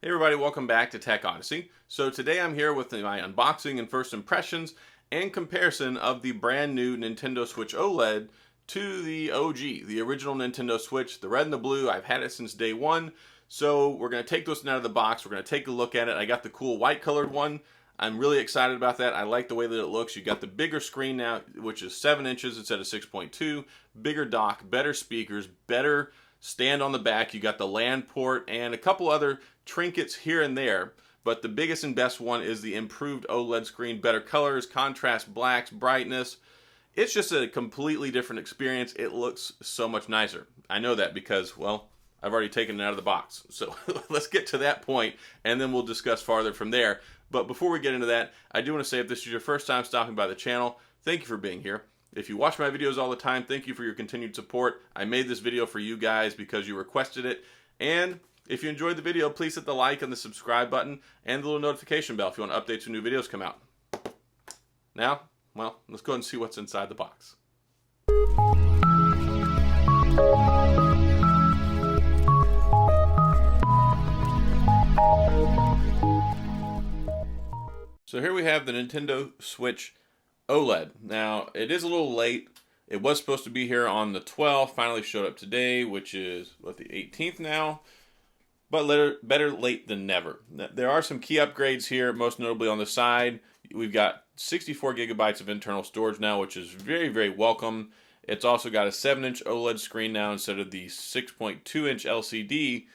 Hey everybody, welcome back to Tech Odyssey. So today I'm here with my unboxing and first impressions and comparison of the brand new Nintendo Switch OLED to the OG, the original Nintendo Switch, the red and the blue. I've had it since day one. So we're going to take this one out of the box. We're going to take a look at it. I got the cool white colored one. I'm really excited about that. I like the way that it looks. You got the bigger screen now, which is 7 inches instead of 6.2. Bigger dock, better speakers, better stand on the back. You got the LAN port and a couple other trinkets here and there, but the biggest and best one is the improved OLED screen, better colors, contrast, blacks, brightness. It's just a completely different experience. It looks so much nicer. I know that because, well, I've already taken it out of the box. So let's get to that point and then we'll discuss farther from there. But before we get into that, I do want to say if this is your first time stopping by the channel, thank you for being here. If you watch my videos all the time, thank you for your continued support. I made this video for you guys because you requested it. And if you enjoyed the video, please hit the like and the subscribe button and the little notification bell if you want updates when new videos come out. Now, well, let's go ahead and see what's inside the box. So here we have the Nintendo Switch OLED. Now, it is a little late. It was supposed to be here on the 12th, finally showed up today, which is, what, the 18th now? But better late than never. There are some key upgrades here, most notably on the side. We've got 64 gigabytes of internal storage now, which is very, very welcome. It's also got a 7-inch OLED screen now instead of the 6.2-inch LCD,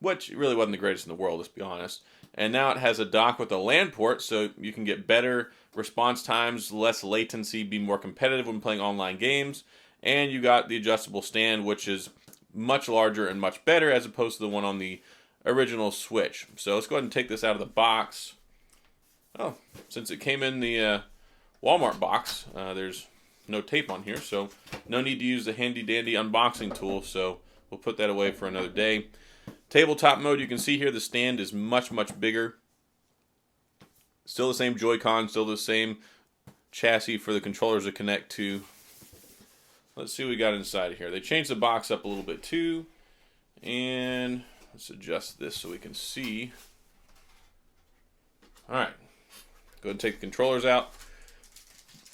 which really wasn't the greatest in the world, let's be honest. And now it has a dock with a LAN port, so you can get better response times, less latency, be more competitive when playing online games. And you got the adjustable stand, which is much larger and much better as opposed to the one on the original Switch. So let's go ahead and take this out of the box. Oh, since it came in the Walmart box, there's no tape on here, so no need to use the handy dandy unboxing tool, so we'll put that away for another day. Tabletop mode, you can see here the stand is much, much bigger. Still the same Joy-Con, still the same chassis for the controllers to connect to. Let's see what we got inside here. They changed the box up a little bit too. And let's adjust this so we can see. Alright, go ahead and take the controllers out.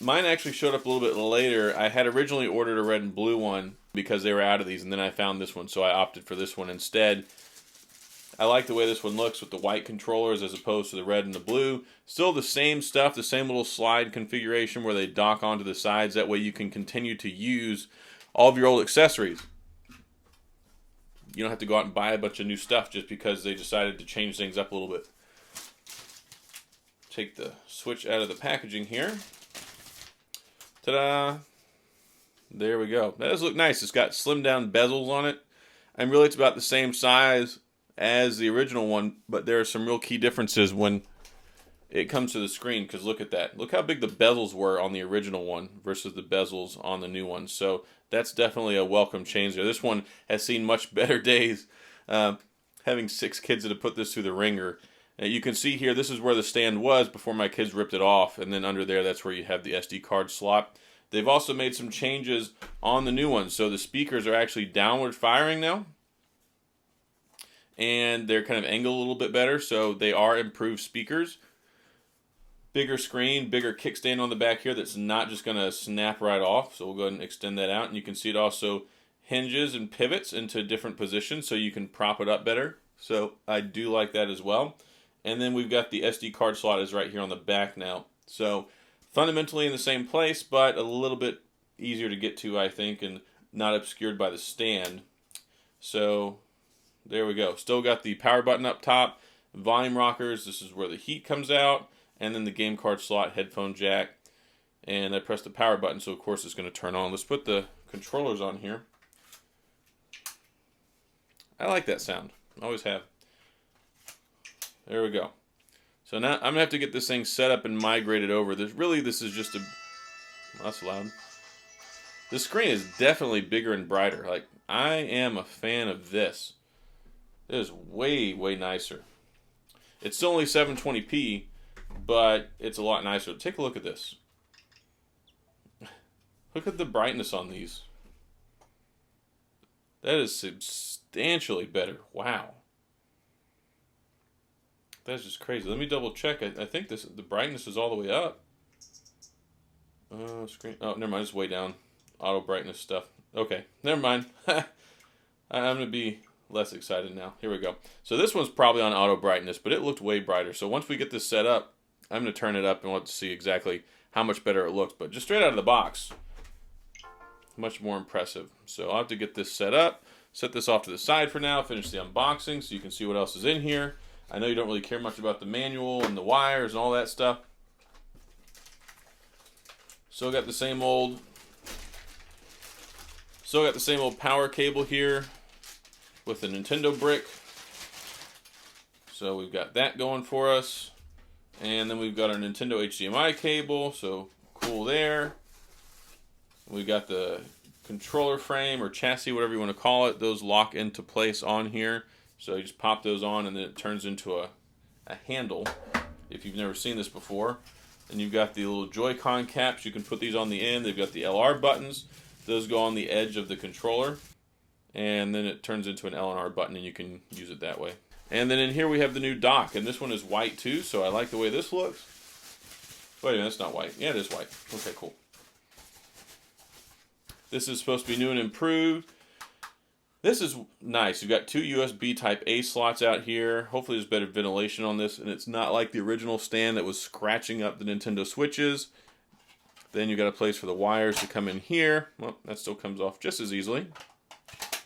Mine actually showed up a little bit later. I had originally ordered a red and blue one because they were out of these, and then I found this one, so I opted for this one instead. I like the way this one looks with the white controllers as opposed to the red and the blue. Still the same stuff, the same little slide configuration where they dock onto the sides. That way you can continue to use all of your old accessories. You don't have to go out and buy a bunch of new stuff just because they decided to change things up a little bit. Take the Switch out of the packaging here. Ta-da! There we go. That does look nice. It's got slimmed down bezels on it. And really it's about the same size as the original one, but there are some real key differences when it comes to the screen, because look at that. Look how big the bezels were on the original one versus the bezels on the new one. So that's definitely a welcome change there. This one has seen much better days. Having 6 kids that have put this through the ringer. You can see here, this is where the stand was before my kids ripped it off, and then under there, that's where you have the SD card slot. They've also made some changes on the new one. So the speakers are actually downward firing now. And they're kind of angled a little bit better, so they are improved speakers. Bigger screen, bigger kickstand on the back here that's not just going to snap right off. So we'll go ahead and extend that out. And you can see it also hinges and pivots into different positions so you can prop it up better. So I do like that as well. And then we've got the SD card slot is right here on the back now. So fundamentally in the same place, but a little bit easier to get to, I think, and not obscured by the stand. So there we go. Still got the power button up top, volume rockers. This is where the heat comes out, and then the game card slot, headphone jack. And I press the power button, so of course it's going to turn on. Let's put the controllers on here. I like that sound. Always have. There we go. So now I'm going to have to get this thing set up and migrated over. This is just a... That's loud. The screen is definitely bigger and brighter. Like, I am a fan of this. It is way, way nicer. It's still only 720p, but it's a lot nicer. Take a look at this. Look at the brightness on these. That is substantially better. Wow. That's just crazy. Let me double check. I think the brightness is all the way up. Screen. Oh, never mind. It's way down. Auto brightness stuff. Okay, never mind. I'm gonna be less excited now. Here we go. So this one's probably on auto brightness, but it looked way brighter. So once we get this set up, I'm gonna turn it up and want to see exactly how much better it looks. But just straight out of the box, much more impressive. So I'll have to get this set up. Set this off to the side for now. Finish the unboxing so you can see what else is in here. I know you don't really care much about the manual and the wires and all that stuff. Still got the same old power cable here with the Nintendo brick. So we've got that going for us. And then we've got our Nintendo HDMI cable, so cool there. We got the controller frame or chassis, whatever you want to call it. Those lock into place on here. So you just pop those on and then it turns into a handle if you've never seen this before. And you've got the little Joy-Con caps. You can put these on the end. They've got the LR buttons. Those go on the edge of the controller. And then it turns into an L and R button and you can use it that way. And then in here we have the new dock. And this one is white too, so I like the way this looks. Wait a minute, that's not white. Yeah, it is white. Okay, cool. This is supposed to be new and improved. This is nice. You've got two USB type A slots out here. Hopefully there's better ventilation on this, and it's not like the original stand that was scratching up the Nintendo Switches. Then you've got a place for the wires to come in here. Well, that still comes off just as easily.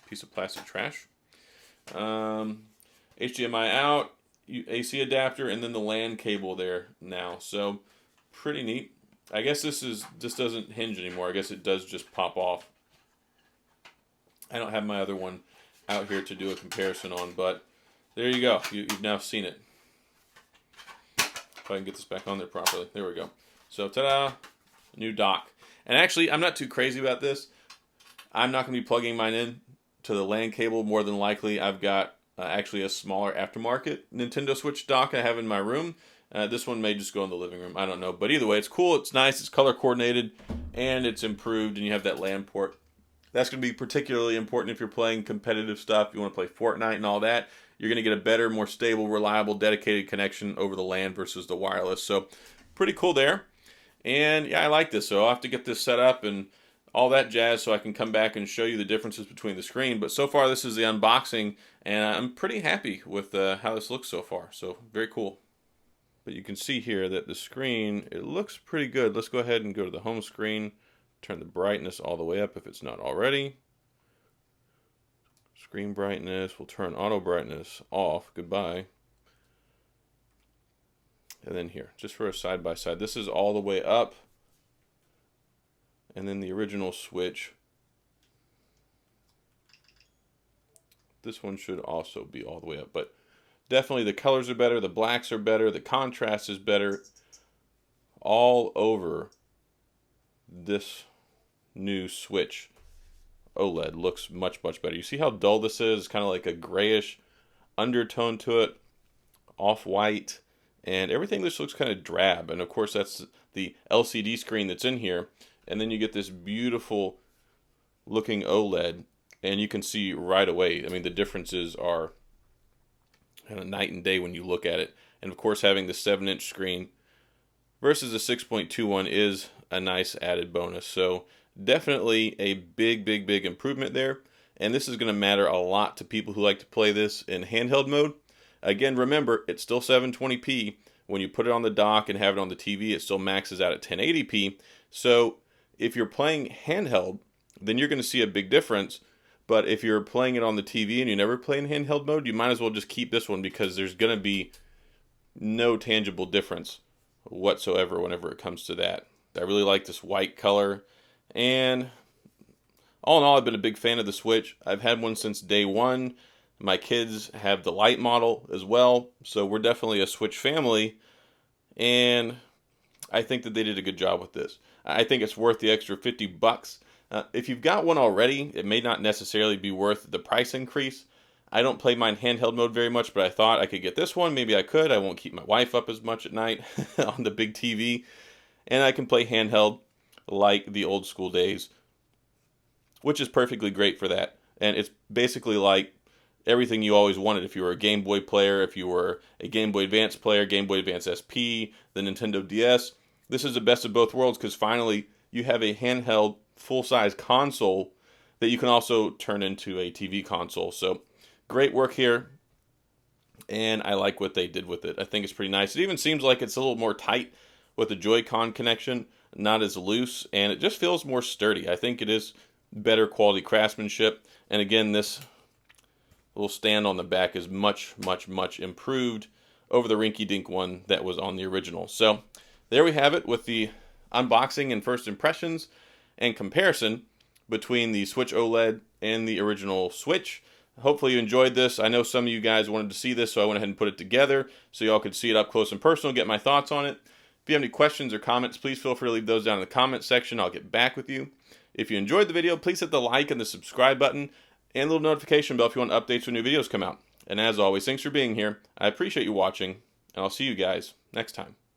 Piece of plastic trash. HDMI out, AC adapter, and then the LAN cable there now. So pretty neat. I guess this doesn't hinge anymore. I guess it does just pop off. I don't have my other one out here to do a comparison on, but there you go. You've now seen it. If I can get this back on there properly. There we go. So, ta-da! New dock. And actually, I'm not too crazy about this. I'm not going to be plugging mine in to the LAN cable more than likely. I've got actually a smaller aftermarket Nintendo Switch dock I have in my room. This one may just go in the living room. I don't know. But either way, it's cool. It's nice. It's color coordinated. And it's improved. And you have that LAN port. That's going to be particularly important if you're playing competitive stuff. You want to play Fortnite and all that. You're going to get a better, more stable, reliable, dedicated connection over the LAN versus the wireless. So pretty cool there. And yeah, I like this. So I'll have to get this set up and all that jazz so I can come back and show you the differences between the screen. But so far, this is the unboxing. And I'm pretty happy with how this looks so far. So very cool. But you can see here that the screen, it looks pretty good. Let's go ahead and go to the home screen. Turn the brightness all the way up if it's not already. Screen brightness. We'll turn auto brightness off. Goodbye. And then here, just for a side-by-side. This is all the way up. And then the original Switch. This one should also be all the way up. But definitely the colors are better. The blacks are better. The contrast is better. All over this new Switch OLED looks much, much better. You see how dull this is? It's kind of like a grayish undertone to it, off-white, and everything just looks kind of drab. And of course, that's the LCD screen that's in here. And then you get this beautiful looking OLED, and you can see right away. I mean, the differences are kind of night and day when you look at it. And of course, having the 7-inch screen versus the 6.21 is a nice added bonus. So definitely a big, big, big improvement there. And this is going to matter a lot to people who like to play this in handheld mode. Again, remember, it's still 720p. When you put it on the dock and have it on the TV, it still maxes out at 1080p. So if you're playing handheld, then you're going to see a big difference. But if you're playing it on the TV and you never play in handheld mode, you might as well just keep this one because there's going to be no tangible difference whatsoever whenever it comes to that. I really like this white color, and all in all, I've been a big fan of the Switch. I've had one since day one. My kids have the Lite model as well, so we're definitely a Switch family, and I think that they did a good job with this. I think it's worth the extra $50. If you've got one already, it may not necessarily be worth the price increase. I don't play mine handheld mode very much, but I thought I could get this one. Maybe I could. I won't keep my wife up as much at night on the big TV. And I can play handheld like the old school days, which is perfectly great for that. And it's basically like everything you always wanted. If you were a Game Boy player, if you were a Game Boy Advance player, Game Boy Advance SP, the Nintendo DS, this is the best of both worlds because finally you have a handheld full-size console that you can also turn into a TV console. So great work here, and I like what they did with it. I think it's pretty nice. It even seems like it's a little more tight with the Joy-Con connection, not as loose, and it just feels more sturdy. I think it is better quality craftsmanship, and again, this little stand on the back is much improved over the rinky-dink one that was on the original. So there we have it with the unboxing and first impressions and comparison between the Switch OLED and the original Switch. Hopefully you enjoyed this. I know some of you guys wanted to see this, so I went ahead and put it together so y'all could see it up close and personal, get my thoughts on it. If you have any questions or comments, please feel free to leave those down in the comment section. I'll get back with you. If you enjoyed the video, please hit the like and the subscribe button and a little notification bell if you want updates when new videos come out. And as always, thanks for being here. I appreciate you watching, and I'll see you guys next time.